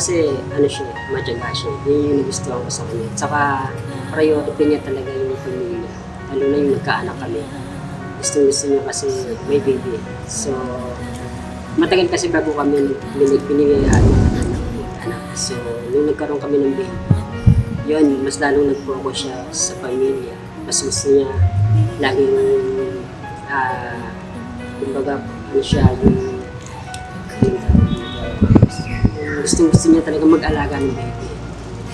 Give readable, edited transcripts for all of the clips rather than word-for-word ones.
kasi ano siya, matyaga siya. Yun yung nagustuhan ko sa kanya. Tsaka priority niya talaga yung pamilya. Lalo na yung nagkaanak kami. Gusto niya kasi may baby. So, matagal kasi bago kami pinigayaan ng anak. So, nung nagkaroon kami ng baby, yun, mas lalong nag-focus siya sa pamilya. Mas gusto niya laging, kumbaga, ano siya, gusto niya talaga mag-alaga ng baby.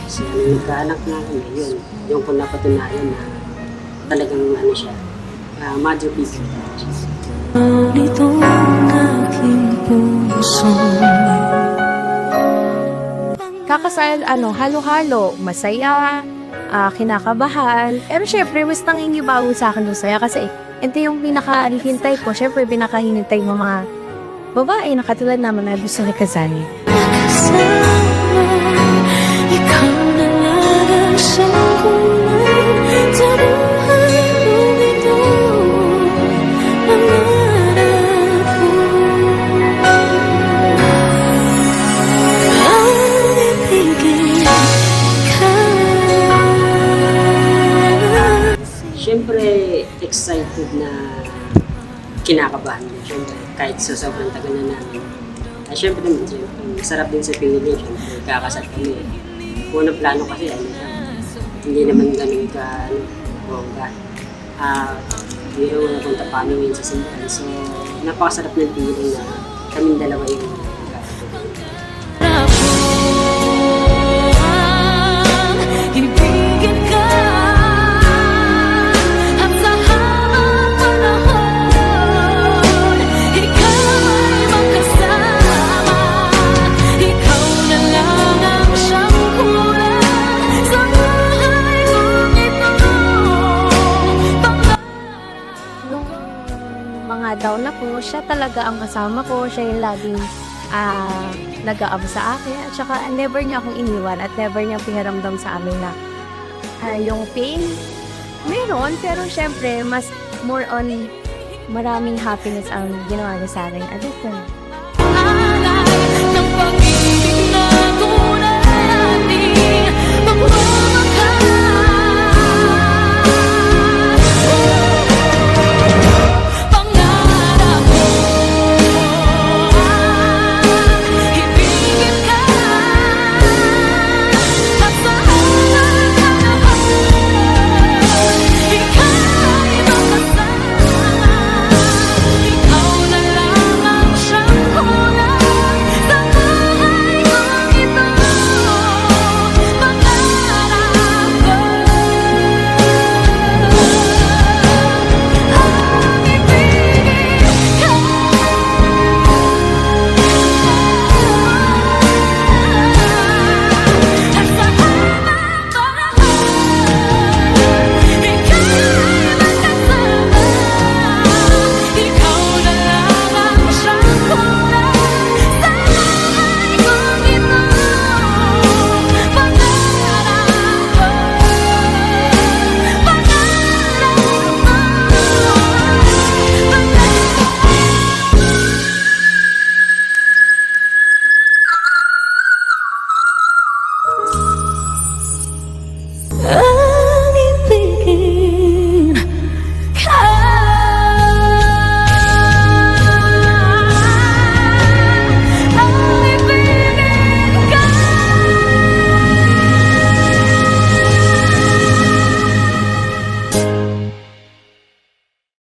So, nung nagkaanak na kami, yun, yung kung napatunayan na talagang ano siya, mother figure. Nitong aking puso. Kakasal, halo-halo, masaya, kinakabahan. Pero syempre, mas nangingibago sa akin yung saya kasi ito yung pinakahintay ko. Syempre, pinakahintay ng mga babae na katulad naman na gusto ni kasal. Kasama, ikaw na lang ang siyang kulay sa buhay kong ito. Pangarap ko ang ibigin ka. Siyempre, excited na kinakabahan din. Siyempre, kahit sa sobrang tagal na namin. Siyempre naman, masarap din sa pili. Siyempre, kakasal kami. Unang plano kasi, hindi naman ganun ka, bongga. Hindi naman napunta pa kami ngayon sa simbahan. So, napakasarap ng pili na kaming dalawa yung Ibigin ka at sa habang panahon, ikaw ay magkasama. Ikaw na lang ang siyang kulang sa buhay kong ito. Nung mga down ako, siya talaga ang kasama ko. Siya yung laging nag-aab sa akin. At saka never niya akong iniwan at never niya pinaramdam sa amin na yung pain. Meron, pero syempre, mas more on maraming happiness ang ginawa niya sa akin. At least,